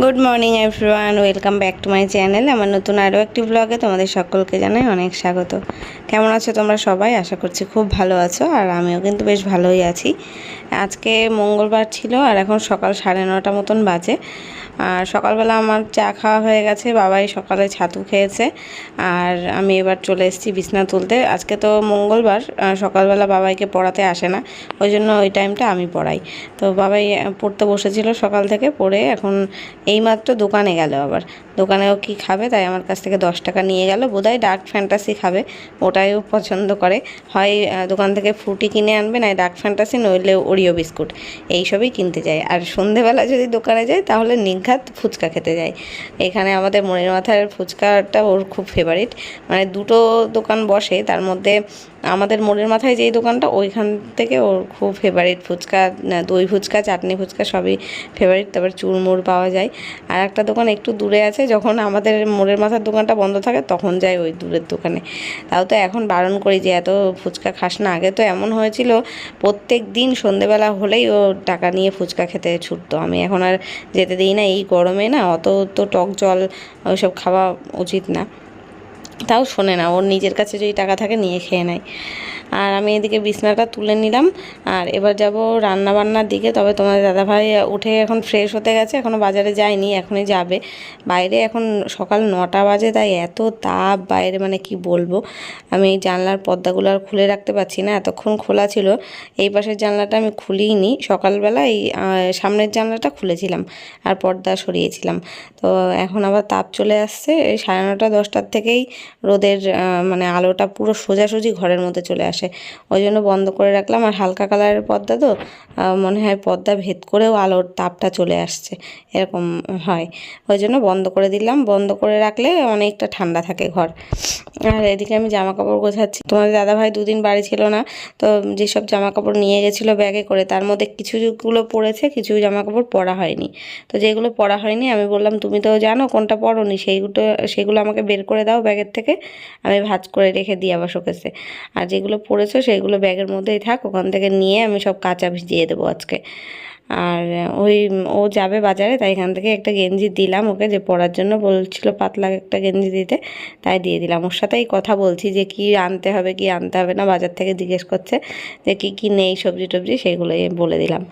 Good morning everyone, welcome back to my channel. আমার নতুন আরও একটি ব্লগে তোমাদের সকলকে জানাই অনেক স্বাগত। কেমন আছো তোমরা সবাই? আশা করছি খুব ভালো আছো, আর আমিও কিন্তু বেশ ভালোই আছি। আজকে মঙ্গলবার ছিল আর এখন সকাল 9:30 মতন বাজে। আর সকালবেলা আমার চা খাওয়া হয়ে গেছে, বাবাই সকালে ছাতু খেয়েছে, আর আমি এবার চলে এসেছি বিছনা তুলতে। আজকে তো মঙ্গলবার, সকালবেলা বাবাইকে পড়াতে আসে না, ওই জন্য ওই টাইমটা আমি পড়াই। তো বাবাই পড়তে বসেছিল সকাল থেকে, পড়ে এখন এইমাত্র দোকানে গেল। আবার দোকানেও কি খাবে, তাই আমার কাছ থেকে 10 টাকা নিয়ে গেল। বোধহয় ডার্ক ফ্যান্টাসি খাবে, ওটাইও পছন্দ করে। হয় দোকান থেকে ফ্রুটি কিনে আনবে, নয় ডার্ক ফ্যান্টাসি, নইলে ওরিও বিস্কুট, এইসবই কিনতে যায়। আর সন্ধেবেলা যদি দোকানে যায় তাহলে নিঘাত ফুচকা খেতে যায়। এখানে আমাদের মনের মাথার ফুচকাটা ওর খুব ফেভারিট। মানে দুটো দোকান বসে, তার মধ্যে আমাদের মোড়ের মাথায় যেই দোকানটা, ওইখান থেকে ওর খুব ফেভারিট ফুচকা, দই ফুচকা, চাটনি ফুচকা সবই ফেভারিট। তারপর চুরমুর পাওয়া যায়। আর একটা দোকান একটু দূরে আছে, যখন আমাদের মোড়ের মাথার দোকানটা বন্ধ থাকে তখন যায় ওই দূরের দোকানে। তাও তো এখন বারণ করি যে এত ফুচকা খাস না। আগে তো এমন হয়েছিল প্রত্যেক দিন সন্ধেবেলা হলেই ও টাকা নিয়ে ফুচকা খেতে ছুটতো। আমি এখন আর যেতে দিই না, এই গরমে না অত তো টক জল ওইসব খাওয়া উচিত না। তাও শোনে না, ওর নিজের কাছে যদি টাকা থাকে নিয়ে খেয়ে নেয়। আর আমি এদিকে বিছনাটা তুলে নিলাম, আর এবার যাব রান্না বান্নার দিকে। তবে তোমার দাদাভাই উঠে এখন ফ্রেশ হতে গেছে, এখনও বাজারে যায়নি, এখনই যাবে। বাইরে এখন সকাল 9টা বাজে, তাই এত তাপ বাইরে, মানে কি বলবো। আমি জানলার পর্দাগুলো আর খুলে রাখতে পারছি না, এতক্ষণ খোলা ছিল। এই পাশের জানলাটা আমি খুলিনি, সকালবেলা এই সামনের জানলাটা খুলেছিলাম আর পর্দা সরিয়েছিলাম। তো এখন আবার তাপ চলে আসছে, এই 9:30 10টার থেকেই রোদের মানে আলোটা পুরো সোজাসুজি ঘরের মধ্যে চলে আসে, ওই জন্য বন্ধ করে রাখলাম। আর হালকা কালারের পর্দা তো মনে হয় পর্দা ভেদ করেও আলোর তাপটা চলে আসছে, এরকম হয়, ওই জন্য বন্ধ করে দিলাম। বন্ধ করে রাখলে অনেকটা ঠান্ডা থাকে ঘর। আর এদিকে আমি জামা কাপড় গোছাচ্ছি। তোমাদের দাদাভাই 2 দিন বাড়ি ছিল না, তো যেসব জামা কাপড় নিয়ে গেছিলো ব্যাগে করে, তার মধ্যে কিছুগুলো পরেছে, কিছু জামা কাপড় পরা হয়নি। তো যেগুলো পরা হয়নি আমি বললাম তুমি তো জানো কোনটা পরোনি, সেগুলো আমাকে বের করে দাও ব্যাগের থেকে, আমি ভাঁজ করে রেখে দিই আবার শোকেসে। আর যেগুলো পরেছো সেগুলো ব্যাগের মধ্যেই থাক, ওখান থেকে নিয়ে আমি সব কাচা ভিজিয়ে দেবো আজকে। আর ও যাবে বাজারে, তাই এখান থেকে একটা গেঞ্জি দিলাম ওকে, যে পরার জন্য বলছিল পাতলা একটা গেঞ্জি দিতে, তাই দিয়ে দিলাম। ওর সাথেই কথা বলছি যে কি আনতে হবে কি আনতে হবে না, বাজার থেকে জিজ্ঞেস করছে যে কি কি নেই সবজি টবজি, সেগুলোই বলে দিলাম।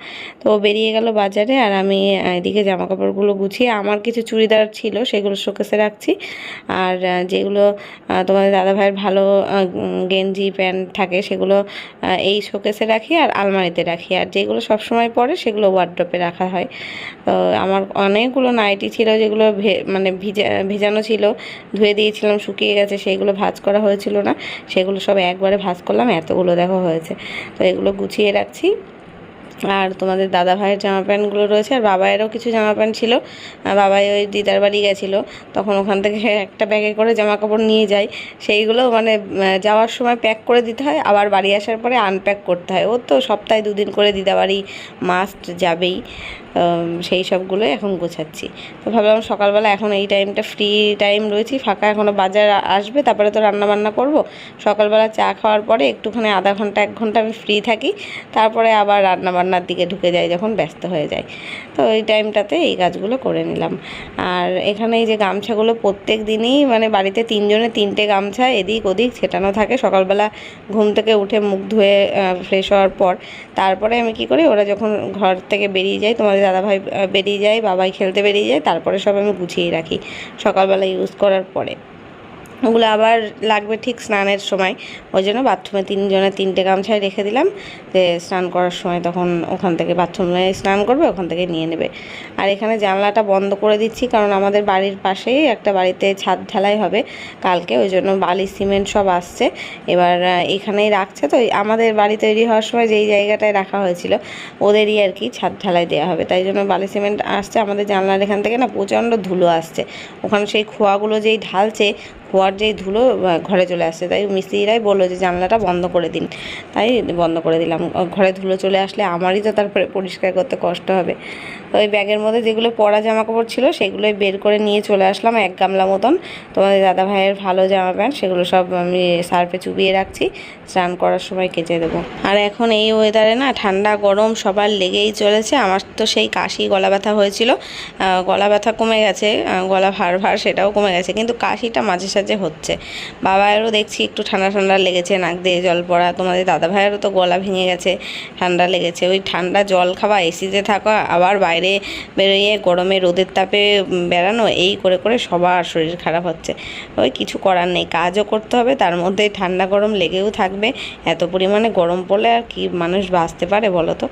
তো ও বেরিয়ে গেল বাজারে, আর আমি এদিকে জামা কাপড়গুলো গুছিয়ে, আমার কিছু চুড়িদার ছিল সেগুলো শোকেসে রাখছি। আর যেগুলো তোমাদের দাদাভাইয়ের ভালো গেঞ্জি প্যান্ট থাকে সেগুলো এই শোকেসে রাখি আর আলমারিতে রাখি, আর যেগুলো সবসময় পরে সেগুলো ওয়ার্ড্রপে রাখা হয়। তো আমার অনেকগুলো নাইটি ছিল যেগুলো মানে ভেজানো ছিল, ধুয়ে দিয়েছিলাম, শুকিয়ে গেছে, সেইগুলো ভাঁজ করা হয়েছিল না, সেগুলো সব একবারে ভাঁজ করলাম, এতগুলো দেখো হয়েছে। তো এগুলো গুছিয়ে রাখছি। আর তোমাদের দাদা ভাইয়ের জামা প্যান্টগুলো রয়েছে, আর বাবাইয়েরও কিছু জামা প্যান্ট ছিল। বাবাই ওই দিদার বাড়ি গেছিলো, তখন ওখান থেকে একটা ব্যাগে করে জামা কাপড় নিয়ে যায়, সেইগুলো মানে যাওয়ার সময় প্যাক করে দিতে হয়, আবার বাড়ি আসার পরে আনপ্যাক করতে হয়। ও তো সপ্তাহে 2 দিন করে দিদা বাড়ি মাস্ট যাবেই, সেই সবগুলোই এখন গোছাচ্ছি। তো ভাবলাম সকালবেলা এখন এই টাইমটা ফ্রি টাইম রয়েছি, ফাঁকা, এখনও বাজার আসবে, তারপরে তো রান্না বান্না করব। সকালবেলা চা খাওয়ার পরে একটুখানি আধা ঘন্টা 1 ঘন্টা আমি ফ্রি থাকি, তারপরে আবার রান্না বান্নার দিকে ঢুকে যাই যখন ব্যস্ত হয়ে যায়। তো এই টাইমটাতে এই কাজগুলো করে নিলাম। আর এখানে এই যে গামছাগুলো প্রত্যেক দিনই, মানে বাড়িতে 3 জনে 3টে গামছা এদিক ওদিক ছেটানো থাকে। সকালবেলা ঘুম থেকে উঠে মুখ ধুয়ে ফ্রেশ হওয়ার পর তারপরে আমি কি করি, ওরা যখন ঘর থেকে বেরিয়ে যায়, তোমাদের দাদাভাই বেরিয়ে যায়, বাবাই খেলতে বেরিয়ে যায়, তারপরে সব আমি গুছিয়ে রাখি সকালবেলা ইউজ করার পরে। ওগুলো আবার লাগবে ঠিক স্নানের সময়, ওই জন্য বাথরুমে 3 জনে 3টে গামছায় রেখে দিলাম, যে স্নান করার সময় তখন ওখান থেকে বাথরুমে স্নান করবে, ওখান থেকে নিয়ে নেবে। আর এখানে জানলাটা বন্ধ করে দিচ্ছি, কারণ আমাদের বাড়ির পাশেই একটা বাড়িতে ছাদ ঢালাই হবে কালকে, ওই জন্য বালি সিমেন্ট সব আসছে, এবার এখানেই রাখছে। তো আমাদের বাড়ি তৈরি হওয়ার সময় যেই জায়গাটায় রাখা হয়েছিল ওদেরই আর কি ছাদ ঢালাই দেওয়া হবে, তাই জন্য বালি সিমেন্ট আসছে। আমাদের জানলার এখান থেকে না প্রচণ্ড ধুলো আসছে, ওখানে সেই খোয়াগুলো যেই ঢালছে, খোয়ার যেই ধুলো ঘরে চলে আসছে, তাই মিস্ত্রিরাই বললো যে জানলাটা বন্ধ করে দিন, তাই বন্ধ করে দিলাম। ঘরে ধুলো চলে আসলে আমারই তো তারপরে পরিষ্কার করতে কষ্ট হবে, তো ওই ব্যাগের মধ্যে যেগুলো পরা জামা কাপড় ছিল সেগুলোই বের করে নিয়ে চলে আসলাম 1 গামলা মতন। তোমাদের দাদা ভাইয়ের ভালো জামা প্যান্ট সেগুলো সব আমি সার্ফে চুবিয়ে রাখছি, স্নান করার সময় কেচে দেবো। আর এখন এই ওয়েদারে না ঠান্ডা গরম সবার লেগেই চলেছে। আমার তো সেই কাশি গলা ব্যথা হয়েছিল, গলা ব্যথা কমে গেছে, গলা ভার ভার সেটাও কমে গেছে, কিন্তু কাশিটা মাঝে সাঝে হচ্ছে। বাবায়েরও দেখছি একটু ঠান্ডা ঠান্ডা লেগেছে, নাক দিয়ে জল পড়া। তোমাদের দাদা ভাইয়েরও তো গলা ভেঙে গেছে, ঠান্ডা লেগেছে। ওই ঠান্ডা জল খাওয়া, এসিতে থাকা, আবার বাইরে বেরোয় গরমে রোদের তাপে বেড়ানো, এই করে করে সবার শরীর খারাপ হচ্ছে। ওই কিছু করার নেই, কাজও করতে হবে, তার মধ্যে ঠান্ডা গরম লেগেও থাকবে। এত পরিমাণে গরম পড়লে আর কি মানুষ বাঁচতে পারে বলো তো?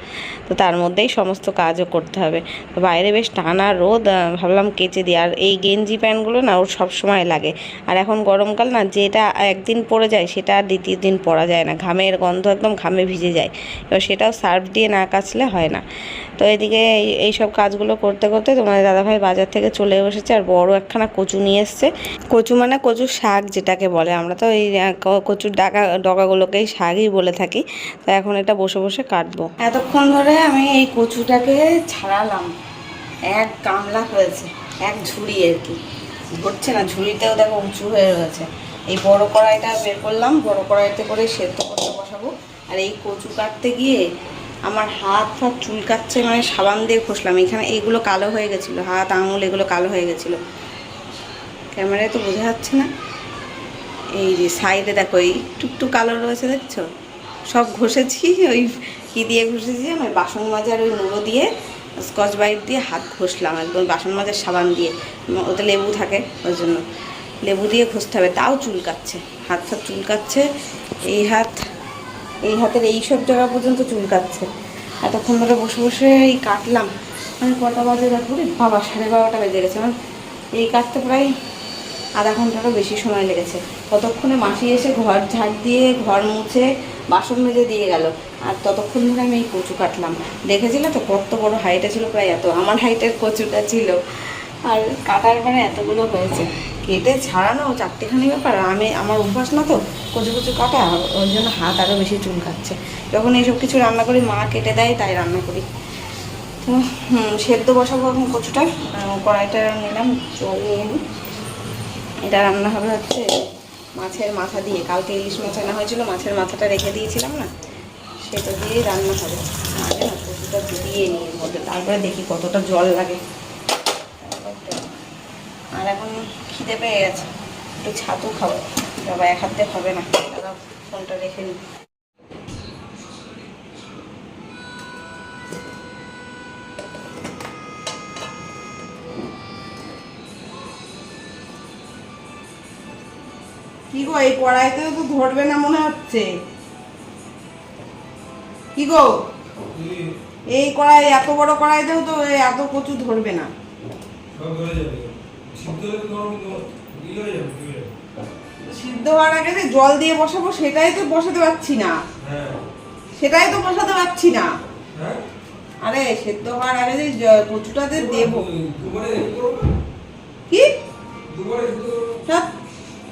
তো তার মধ্যেই সমস্ত কাজও করতে হবে। তো বাইরে বেশ টানা রোদ, ভাবলাম কেচে দিই। আর এই গেঞ্জি প্যান্টগুলো না ওর সব সময় লাগে। আর এখন গরমকাল না, যেটা একদিন পরে যায় সেটা আর দ্বিতীয় দিন পরা যায় না, ঘামের গন্ধ একদম ঘামে ভিজে যায়। এবার সেটাও সার্ফ দিয়ে না কাচলে হয় না। তো এদিকে এই সব কাজগুলো করতে করতে তোমাদের দাদাভাই বাজার থেকে চলে বসেছে, আর বড় একখানা কচু নিয়ে এসছে। কচু মানে কচু শাক যেটাকে বলে, আমরা তো এই কচুর ডগাগুলোকেই শাকই বলে থাকি। তো এখন এটা বসে বসে কাটবো। এতক্ষণ ধরে আমি এই কচুটাকে ছাড়ালাম, 1 গামলা হয়েছে, 1 ঝুড়ি আর কি, ধরছে না। ঝুড়িতেও দেখো উঁচু হয়ে রয়েছে। এই বড় কড়াইটা বের করলাম, বড় কড়াইতে করে সেদ্ধ করতে বসাবো। আর এই কচু কাটতে গিয়ে আমার হাত ফাত চুলকাচ্ছে, মানে সাবান দিয়ে ঘষলাম, এখানে এইগুলো কালো হয়ে গেছিলো, হাত আঙুল এগুলো কালো হয়ে গেছিলো। ক্যামেরায় তো বোঝা যাচ্ছে না, এই যে সাইডে দেখো এই টুকটুক কালো রয়েছে, দেখছো? সব ঘষেছি, ওই কী দিয়ে ঘষেছি, আমি বাসন মাজার ওই নুড়ো দিয়ে স্কচ ব্রাইট দিয়ে হাত ঘষলাম, একদম বাসন মাজার সাবান দিয়ে। ওতে লেবু থাকে ওই জন্য লেবু দিয়ে ঘষতে হবে, তাও চুলকাচ্ছে, হাত ফাত চুলকাচ্ছে। এই হাতের এই সব জায়গা পর্যন্ত চুলকাচ্ছে। এতক্ষণ ধরে বসে বসে এই কাটলাম, মানে কটা বাজে দেখো, বাবা 12:30 বেজে গেছে। মানে এই কাটতে প্রায় আধা ঘন্টারও বেশি সময় লেগেছে। ততক্ষণে মাসি এসে ঘর ঝাড় দিয়ে, ঘর মুছে, বাসন মেজে দিয়ে গেল। আর ততক্ষণ ধরে আমি এই কচু কাটলাম। দেখেছিলে তো কত বড় হাইটে ছিল, প্রায় এত আমার হাইটের কচুটা ছিল। আর কাটার পরে এতগুলো হয়েছে, কেটে ছাড়ানো 4টেখানি ব্যাপার। আমার অভ্যাস না তো কচু কচু কাটা, ওই জন্য হাত আরও বেশি চুল খাচ্ছে। যখন এইসব কিছু রান্না করি মা কেটে দেয়, তাই রান্না করি। তো সেদ্ধ বসাবো এখন কচুটা। কড়াইটা নিলাম, জল নিয়ে নিই। এটা রান্না হবে হচ্ছে মাছের মাথা দিয়ে। কালকে ইলিশ মাছ আনা হয়েছিল, মাছের মাথাটা রেখে দিয়েছিলাম না, সেটা দিয়েই রান্না হবে। আগে না কচুটা ডুবিয়ে নিয়ে মধ্যে, তারপরে দেখি কতটা জল লাগে। আর এখন খিদে পেয়ে গেছে, একটু ছাতু খাবো। বাবা 1 হাতে হবে না, দাদা ফোনটা রেখে নিই। কি গো, এই কড়াইতেও তো ধরবে না মনে হচ্ছে। কি গো, এই কড়াই, এত বড় কড়াইতেও তো এত কচু ধরবে না। সিদ্ধ হওয়ার আগে যে জল দিয়ে বসাবো, সেটাই তো বসাতে পারছি না। আরে সেদ্ধ হওয়ার আগে যে কচুটাতে দেবো, কি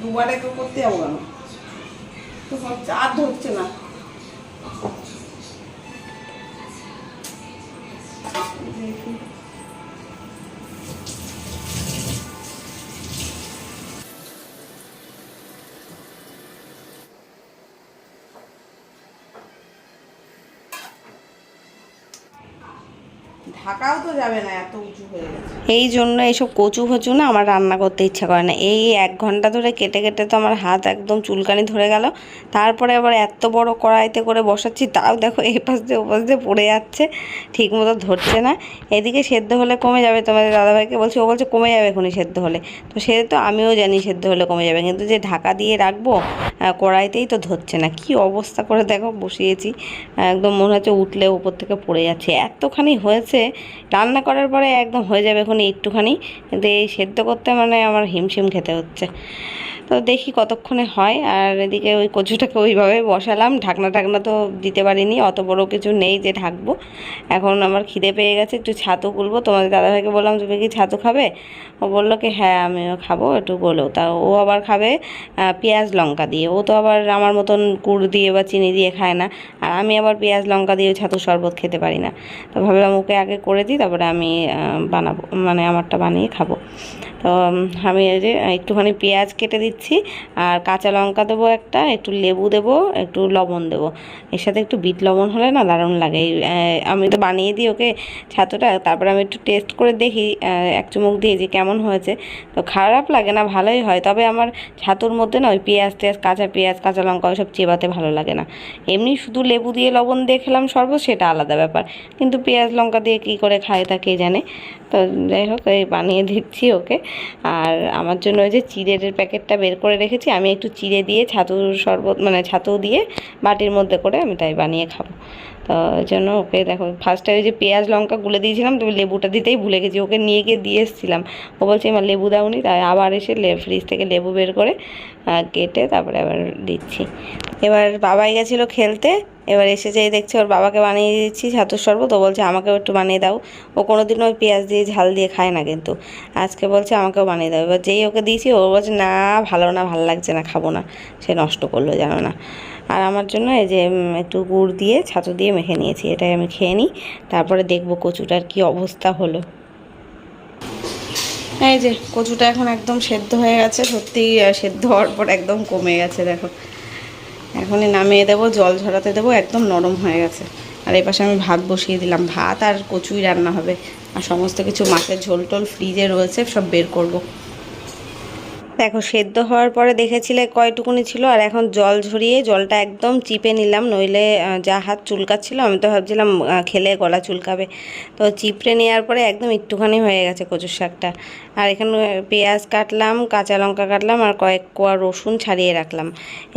দুবারে তো করতে যাবো কেন, তো সব চার ধরছে না। ঢাকাও তো যাবে না, এত উঁচু হয়ে গেছে। এই জন্য এইসব কচু ফচু না আমার রান্না করতে ইচ্ছা করে না। এই 1 ঘন্টা ধরে কেটে কেটে তো আমার হাত একদম চুলকানি ধরে গেল। তারপরে আবার এত বড় কড়াইতে করে বসাচ্ছি, তাও দেখো এই পাশ দিয়ে ও পাশ দিয়ে পড়ে যাচ্ছে, ঠিক মতো ধরছে না। এদিকে সেদ্ধ হলে কমে যাবে, তোমাদের দাদাভাইকে বলছি, ও বলছে কমে যাবে এখনই সেদ্ধ হলে। তো সে তো আমিও জানি সেদ্ধ হলে কমে যাবে, কিন্তু যে ঢাকা দিয়ে রাখবো কড়াইতেই তো ধরছে না। কি অবস্থা করে দেখো বসিয়েছি, একদম মনে হচ্ছে উঠলে উপর থেকে পড়ে যাচ্ছে, এতখানি হয়েছে। রান্না করার পরে একদম হয়ে যাবে এখন একটুখানি, কিন্তু এই সেদ্ধ করতে মানে আমার হিমশিম খেতে হচ্ছে। তো দেখি কতক্ষণে হয়। আর এদিকে ওই কচুটাকে ওইভাবে বসালাম, ঢাকনা ঢাকনা তো দিতে পারিনি, অত বড় কিছু নেই যে ঢাকবো। এখন আমার খিদে পেয়ে গেছে, একটু ছাতু গুলবো। তোমাদের দাদাভাইকে বললাম তুমি কি ছাতু খাবে? ও বললো কি হ্যাঁ আমিও খাবো, একটু বলো। তা ও আবার খাবে পেঁয়াজ লঙ্কা দিয়ে। ও তো আবার আমার মতন গুড় দিয়ে বা চিনি দিয়ে খায় না, আর আমি আবার পেঁয়াজ লঙ্কা দিয়ে ছাতুর শরবত খেতে পারি না। তো ভাবলাম ওকে আগে করে দিই, তারপরে আমি বানাবো, মানে আমারটা বানিয়ে খাবো। তো আমি এই যে একটুখানি পেঁয়াজ কেটে দিচ্ছি, আর কাঁচা লঙ্কা দেবো একটা, একটু লেবু দেবো, একটু লবণ দেবো। এর সাথে একটু বিট লবণ হলে না দারুণ লাগে। আমি তো বানিয়ে দিই ওকে ছাতুটা, তারপরে আমি একটু টেস্ট করে দেখি এক চুমুক দিয়ে যে কেমন হয়েছে। তো খারাপ লাগে না, ভালোই হয়। তবে আমার ছাতুর মধ্যে না ওই পেঁয়াজ কাঁচা লঙ্কা ওইসব চেবাতে ভালো লাগে না। এমনি শুধু লেবু দিয়ে লবণ দিয়ে খেলাম শরবত, সেটা আলাদা ব্যাপার, কিন্তু পেঁয়াজ লঙ্কা দিয়ে কী করে খায় তা কে জানে। তো যাই হোক এই বানিয়ে দিচ্ছি ওকে। আর আমার জন্য ওই যে চিড়ের প্যাকেটটা বের করে রেখেছি, আমি একটু চিড়ে দিয়ে ছাতুর শরবত মানে ছাতু দিয়ে বাটির মধ্যে করে আমি তাই বানিয়ে খাবো। তো ওই জন্য ওকে দেখো ফার্স্টে ওই যে পেঁয়াজ লঙ্কা গুলে দিয়েছিলাম, তবে লেবুটা দিতেই ভুলে গেছি, ওকে নিয়ে গিয়ে দিয়ে এসেছিলাম। ও বলছে আমার লেবু দাওনি, তাই আবার এসে ফ্রিজ থেকে লেবু বের করে কেটে তারপরে আবার দিচ্ছি। এবার বাবাই গেছিলো খেলতে, এবার এসে যেই দেখছে ওর বাবাকে বানিয়ে দিচ্ছি ছাতুর শরবত। ও বলছে আমাকেও একটু বানিয়ে দাও। ও কোনোদিনও ওই পেঁয়াজ দিয়ে ঝাল দিয়ে খায় না, কিন্তু আজকে বলছে আমাকেও বানিয়ে দাও। এবার যেই ওকে দিয়েছি ও বলছে না ভালো না, ভালো লাগছে না, খাবো না। সে নষ্ট করলো জানো না। আর আমার জন্য এই যে একটু গুড় দিয়ে ছাতু দিয়ে মেখে নিয়েছি, এটাই আমি খেয়ে নিই, তারপরে দেখবো কচুটার কি অবস্থা হলো। এই যে কচুটা এখন একদম সেদ্ধ হয়ে গেছে, সত্যি সেদ্ধ হওয়ার পর একদম কমে গেছে দেখো। এখনই নামিয়ে দেবো, জল ঝরাতে দেবো, একদম নরম হয়ে গেছে। আর এই পাশে আমি ভাত বসিয়ে দিলাম, ভাত আর কচুই রান্না হবে। আর সমস্ত কিছু মাছের ঝোল টোল ফ্রিজে রয়েছে, সব বের করব। দেখো সেদ্ধ হওয়ার পরে দেখেছিলে কয়টুকুনি ছিল, আর এখন জল ঝরিয়ে জলটা একদম চিপে নিলাম, নইলে যা হাত চুলকাচ্ছিল আমি তো ভাবছিলাম খেলে গলা চুলকাবে। তো চিপড়ে নেওয়ার পরে একদম একটুখানি হয়ে গেছে কচুর শাকটা। আর এখানে পেঁয়াজ কাটলাম, কাঁচা লঙ্কা কাটলাম, আর কয়েক কোয়া রসুন ছাড়িয়ে রাখলাম,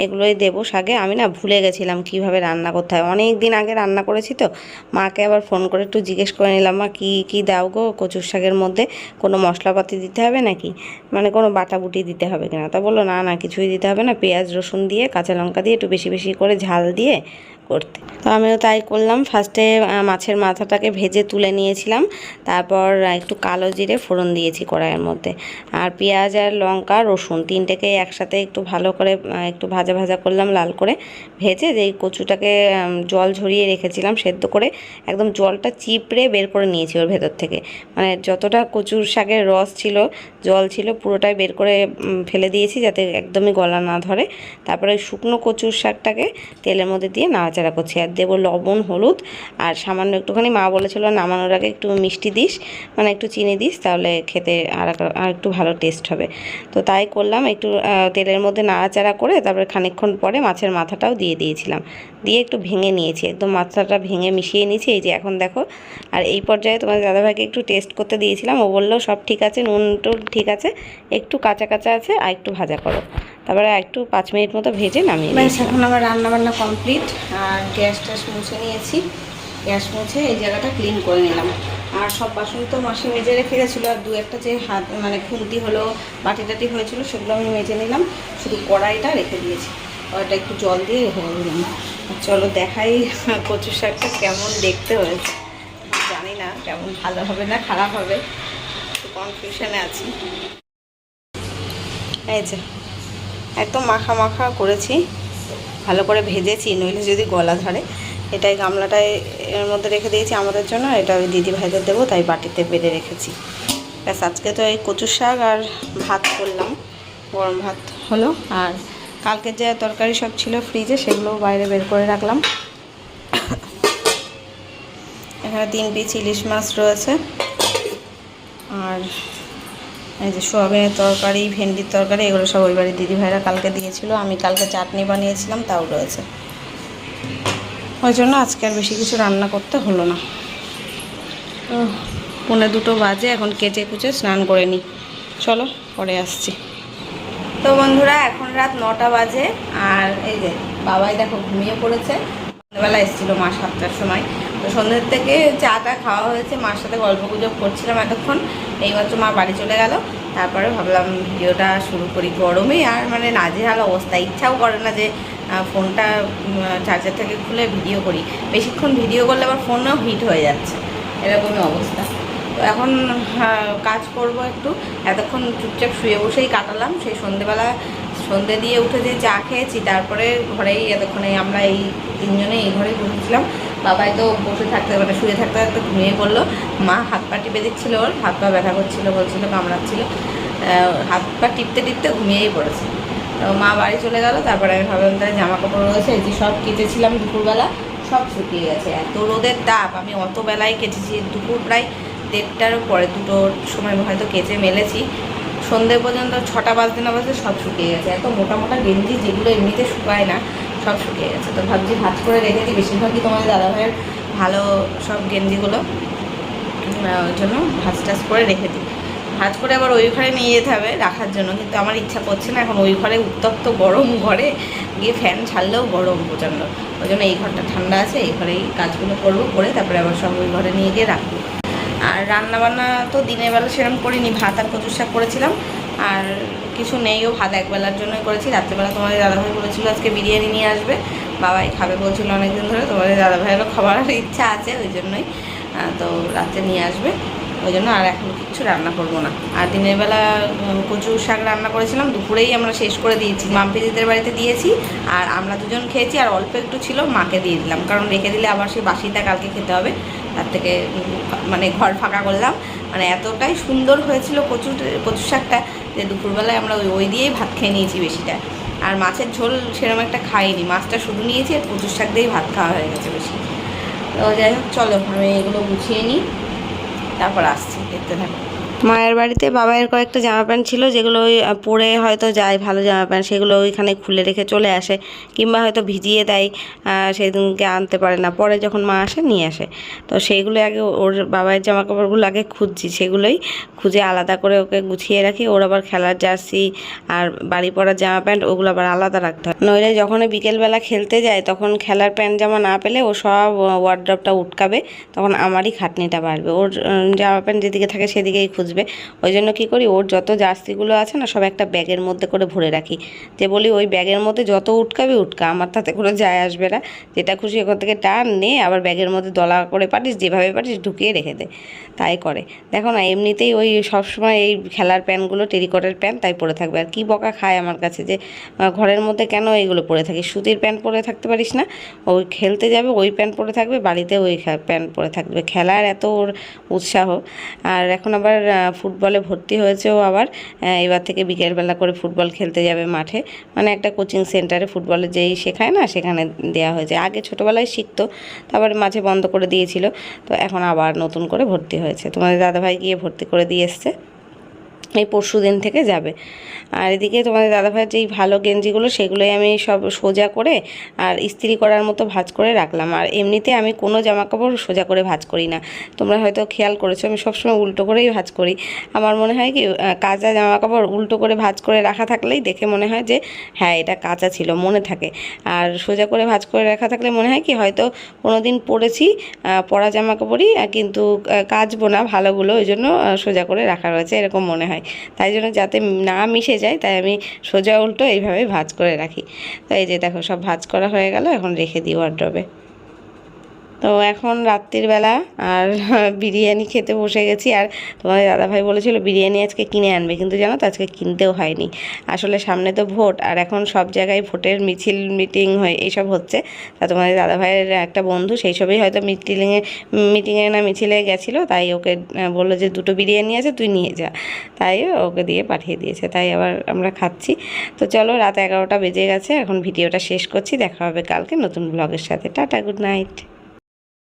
এগুলোই দেবো শাকে। আমি না ভুলে গেছিলাম কিভাবে রান্না করতে হয়, অনেক দিন আগে রান্না করেছি তো। মাকে আবার ফোন করে একটু জিজ্ঞেস করে নিলাম, মা কী কী দাও গো কচুর শাকের মধ্যে, কোনো মশলাপাতি দিতে হবে নাকি, মানে কোনো বাটাবুটি দিতে হবে কিনা। তা বললো না না কিছুই দিতে হবে না, পেঁয়াজ রসুন দিয়ে কাঁচা লঙ্কা দিয়ে একটু বেশি বেশি করে ঝাল দিয়ে করতে। তো আমিও তাই করলাম। ফার্স্টে মাছের মাথাটাকে ভেজে তুলে নিয়েছিলাম, তারপর একটু কালো জিরে ফোড়ন দিয়েছি কড়াইয়ের মধ্যে, আর পেঁয়াজ আর লঙ্কা রসুন তিনটেকে একসাথে একটু ভালো করে একটু ভাজা ভাজা করলাম, লাল করে ভেজে যেই কচুটাকে জল ঝরিয়ে রেখেছিলাম সেদ্ধ করে, একদম জলটা চিপড়ে বের করে নিয়েছি ওর ভেতর থেকে, মানে যতটা কচুর শাকের রস ছিল জল ছিল পুরোটাই বের করে ফেলে দিয়েছি, যাতে একদমই গলা না ধরে। তারপরে শুকনো কচুর শাকটাকে তেলের মধ্যে দিয়ে নাড়াচাড়া করছি, আর দেবো লবণ হলুদ আর সামান্য একটুখানি, মা বলেছিল নামানোর আগে একটু মিষ্টি দিস, মানে একটু চিনি দিস, তাহলে খেতে আর একটু ভালো টেস্ট হবে। তো তাই করলাম, একটু তেলের মধ্যে নাড়াচাড়া করে তারপরে খানিকক্ষণ পরে মাছের মাথাটাও দিয়ে দিয়েছিলাম, দিয়ে একটু ভেঙে নিয়েছি, একদম মাথাটা ভেঙে মিশিয়ে নিয়েছি। এই যে এখন দেখো। আর এই পর্যায়ে তোমার দাদাভাইকে একটু টেস্ট করতে দিয়েছিলাম, ও বললো সব ঠিক আছে, নুন টুন ঠিক আছে, একটু কাঁচা কাঁচা আছে, আর একটু ভাজা করো। তারপরে একটু 5 মিনিট মতো ভেজে নামিয়ে নিয়েছি। এখন আমার রান্নাবান্না কমপ্লিট, আর গ্যাস ট্যাস মুছে নিয়েছি, গ্যাস মুছে এই জায়গাটা ক্লিন করে নিলাম। আর সব বাসন তো মাসি মেজে রেখে গেছিলো, আর দু একটা যে হাত মানে খুন্তি হলো বাটি টাটি হয়েছিল সেগুলো আমি মেজে নিলাম, শুধু কড়াইটা রেখে দিয়েছি, ওটা একটু জল দিয়ে রেখে দিলাম। চলো দেখাই কচু শাকটা কেমন দেখতে হয়েছে, জানি না কেমন ভালো হবে না খারাপ হবে, একটু কনফিউশনে আছি। এই যে একদম মাখা মাখা করেছি, ভালো করে ভেজেছি, নইলে যদি গলা ধরে। এটাই গামলাটায় এর মধ্যে রেখে দিয়েছি আমাদের জন্য, এটা ওই দিদি ভাইদের দেবো, তাই বাটিতে বেড়ে রেখেছি। ব্যাস আজকে তো এই কচুর শাক আর ভাত করলাম, গরম ভাত হলো। আর কালকের যে তরকারি সব ছিল ফ্রিজে সেগুলোও বাইরে বের করে রাখলাম। এখানে 3 পিস ইলিশ মাছ রয়েছে, আর এই যে সোয়াবিনের তরকারি, ভেন্ডির তরকারি, এগুলো সব ওই বাড়ির দিদিভাইরা কালকে দিয়েছিল, আমি কালকে চাটনি বানিয়েছিলাম তাও রয়েছে, ওই জন্য আজকে আর বেশি কিছু রান্না করতে হলো না। তো 1:45 বাজে, এখন কেচে কুচে স্নান করে নিই, চলো পরে আসছি। তো বন্ধুরা এখন রাত 9টা বাজে, আর এই যে বাবাই দেখো ঘুমিয়ে পড়েছে। সন্ধ্যেবেলা এসেছিলো মা 7টার সময়, তো সন্ধ্যের থেকে চাটা খাওয়া হয়েছে, মার সাথে গল্প গুজব করছিলাম এতক্ষণ, এইমাত্র মা বাড়ি চলে গেল। তারপরে ভাবলাম ভিডিওটা শুরু করি। গরমে আর মানে নাজেহাল অবস্থা, ইচ্ছাও করে না যে ফোনটা চার্জার থেকে খুলে ভিডিও করি। বেশিক্ষণ ভিডিও করলে আবার ফোনও হিট হয়ে যাচ্ছে, এরকমই অবস্থা। তো এখন কাজ করব একটু, এতক্ষণ চুপচাপ শুয়ে বসেই কাটালাম। সেই সন্ধে দিয়ে উঠে যে চা খেয়েছি, তারপরে ঘরেই এতক্ষণে আমরা এই তিনজনে এই ঘরেই বসেছিলাম। বাবাই তো বসে থাকতে মানে শুয়ে থাকতে থাকতে ঘুমিয়ে পড়লো। মা হাত পা টিপে দিচ্ছিল, ওর হাত পা ব্যথা করছিলো, বলছিল কামড়াচ্ছিল, হাত পা টিপতে টিপতে ঘুমিয়েই পড়েছে। তো মা বাড়ি চলে গেল। তারপরে আমি ভাবলাম তাহলে জামা কাপড় রয়েছে, এই যে সব কেচেছিলাম দুপুরবেলা, সব শুকিয়ে গেছে। এত রোদের তাপ, আমি অত বেলায় কেচেছি, দুপুর প্রায় 1:30টারও পরে, 2টোর সময় হয়তো কেচে মেলেছি। সন্ধে পর্যন্ত 6টা বাজতে না বাজতে সব শুকিয়ে গেছে। এত মোটা মোটা গেঞ্জি যেগুলো এমনিতে শুকায় না, সব শুকিয়ে গেছে। তো ভাবছি ভাঁজ করে রেখেছি, বেশিরভাগই তোমাদের দাদাভাইয়ের ভালো সব গেঞ্জিগুলো, ওই জন্য ভাঁজ টাজ করে রেখে দিই। ভাঁজ করে আবার ওই ঘরে নিয়ে যেতে হবে রাখার জন্য, কিন্তু আমার ইচ্ছা করছে না এখন। ওই ঘরে উত্তপ্ত গরম, ঘরে গিয়ে ফ্যান ছাড়লেও গরম প্রচণ্ড। ওই জন্য এই ঘরটা ঠান্ডা আছে, এই ঘরেই কাজগুলো করবো, করে তারপরে আবার সব ওই ঘরে নিয়ে গিয়ে রাখবো। আর রান্নাবান্না তো দিনের বেলা সেরকম করিনি, ভাত আর কচুর শাক করেছিলাম, আর কিছু নেইও, ভাত একবেলার জন্যই করেছি। রাত্রেবেলা তোমাদের দাদাভাই বলেছিল আজকে বিরিয়ানি নিয়ে আসবে, বাবাই খাবে বলছিল অনেকদিন ধরে। তোমাদের দাদাভাইয়েরও খাবার ইচ্ছা আছে, ওই জন্যই তো রাত্রে নিয়ে আসবে, ওই জন্য আর এখন কিচ্ছু রান্না করবো না। আর দিনের বেলা কচু শাক রান্না করেছিলাম, দুপুরেই আমরা শেষ করে দিয়েছি। মাম্পিদিদের বাড়িতে দিয়েছি, আর আমরা দুজন খেয়েছি, আর অল্প একটু ছিল মাকে দিয়ে দিলাম, কারণ রেখে দিলে আবার সেই বাসিটা কালকে খেতে হবে। তার থেকে মানে ঘর ফাঁকা করলাম। মানে এতটাই সুন্দর হয়েছিল কচু শাকটা যে দুপুরবেলায় আমরা ওই দিয়েই ভাত খেয়ে নিয়েছি বেশিটা। আর মাছের ঝোল সেরকম একটা খাইনি, মাছটা শুধু নিয়েছি, আর কচুর শাক দিয়েই ভাত খাওয়া হয়ে গেছে বেশি। তো যাই হোক, চলো আমি এগুলো গুছিয়ে নিই, তারপর আসছি, দেখতে থাকো। মায়ের বাড়িতে বাবাইয়ের কয়েকটা জামা প্যান্ট ছিল, যেগুলো ওই পরে হয়তো যায়, ভালো জামা প্যান্ট, সেগুলো ওইখানে খুলে রেখে চলে আসে, কিংবা হয়তো ভিজিয়ে দেয়, সেদিনকে আনতে পারে না, পরে যখন মা আসে নিয়ে আসে। তো সেইগুলো আগে ওর বাবাইয়ের জামা কাপড়গুলো আগে খুঁজছি, সেগুলোই খুঁজে আলাদা করে ওকে গুছিয়ে রাখি। ওর আবার খেলার জার্সি আর বাড়ি পরার জামা প্যান্ট, ওগুলো আবার আলাদা রাখতে হয়, নইলে যখন বিকেলবেলা খেলতে যায় তখন খেলার প্যান্ট জামা না পেলে ও সব ওয়ার্ড্রপটা উটকাবে, তখন আমারই খাটনিটা বাড়বে। ওর জামা প্যান্ট যেদিকে থাকে সেদিকেই খুঁজবে। ওই জন্য কী করি, ওর যত জার্সিগুলো আছে না, সব একটা ব্যাগের মধ্যে করে ভরে রাখি, যে বলি ওই ব্যাগের মধ্যে যত উটকাবে উটকা, আমার তাতে কোনো যায় আসবে না, যেটা খুশি ওখান থেকে টান নে, আবার ব্যাগের মধ্যে দলা করে পারিস, যেভাবে পারিস ঢুকিয়ে রেখে দে, তাই করে। দেখো না, এমনিতেই ওই সবসময় এই খেলার প্যান্টগুলো টেরিকটের প্যান্ট তাই পরে থাকবে। আর কি বকা খায় আমার কাছে, যে ঘরের মধ্যে কেন এইগুলো পরে থাকি, সুতির প্যান্ট পরে থাকতে পারিস না? ওই খেলতে যাবে ওই প্যান্ট পরে থাকবে, বাড়িতে ওই প্যান্ট পরে থাকবে, খেলার এত ওর উৎসাহ। আর এখন আবার ফুটবলে ভর্তি হয়েছে ও আবার, এবার থেকে বিকেলবেলা করে ফুটবল খেলতে যাবে মাঠে, মানে একটা কোচিং সেন্টারে ফুটবলে যেই শেখায় না, সেখানে দেওয়া হয়েছে। আগে ছোটোবেলায় শিখতো, তারপরে মাঝে বন্ধ করে দিয়েছিল, তো এখন আবার নতুন করে ভর্তি হয়েছে। তোমাদের দাদাভাই গিয়ে ভর্তি করে দিয়ে এসছে, এই পরশু দিন থেকে যাবে। আর এদিকে তোমাদের দাদাভাইয়ের যেই ভালো গেঞ্জিগুলো, সেগুলোই আমি সব সোজা করে আর ইস্ত্রি করার মতো ভাঁজ করে রাখলাম। আর এমনিতে আমি কোনো জামা কাপড় সোজা করে ভাঁজ করি না, তোমরা হয়তো খেয়াল করেছো, আমি সবসময় উল্টো করেই ভাঁজ করি। আমার মনে হয় কি, কাঁচা জামা কাপড় উল্টো করে ভাঁজ করে রাখা থাকলেই দেখে মনে হয় যে হ্যাঁ এটা কাঁচা ছিল, মনে থাকে। আর সোজা করে ভাঁজ করে রাখা থাকলে মনে হয় কি হয়তো কোনো দিন পরেছি, পরা জামা কাপড়ই, কিন্তু কাচবো না ভালোগুলো, ওই জন্য সোজা করে রাখা রয়েছে, এরকম মনে হয়। তাই জন্য যাতে না মিশে যায়, তাই আমি সোজা উল্টো এইভাবে ভাঁজ করে রাখি। তো এই যে দেখো, সব ভাঁজ করা হয়ে গেল, এখন রেখে দিই ওয়ার্ড্রবে। তো এখন রাত্রির বেলা আর বিরিয়ানি খেতে বসে গেছি। আর তোমাদের দাদাভাই বলেছিল বিরিয়ানি আজকে কিনে আনবে, কিন্তু জানো তো আজকে কিনতেও হয়নি। আসলে সামনে তো ভোট, আর এখন সব জায়গায় ভোটের মিছিল মিটিং হয়ে এইসব হচ্ছে। তা তোমাদের দাদাভাইয়ের একটা বন্ধু সেই সবই হয়তো মিটিংয়ে না মিছিলে গেছিলো, তাই ওকে বললো যে 2টো বিরিয়ানি আছে তুই নিয়ে যা, তাই ওকে দিয়ে পাঠিয়ে দিয়েছে। তাই আবার আমরা খাচ্ছি। তো চলো, রাত 11টা বেজে গেছে, এখন ভিডিওটা শেষ করছি, দেখা হবে কালকে নতুন ব্লগের সাথে। Tata, good night.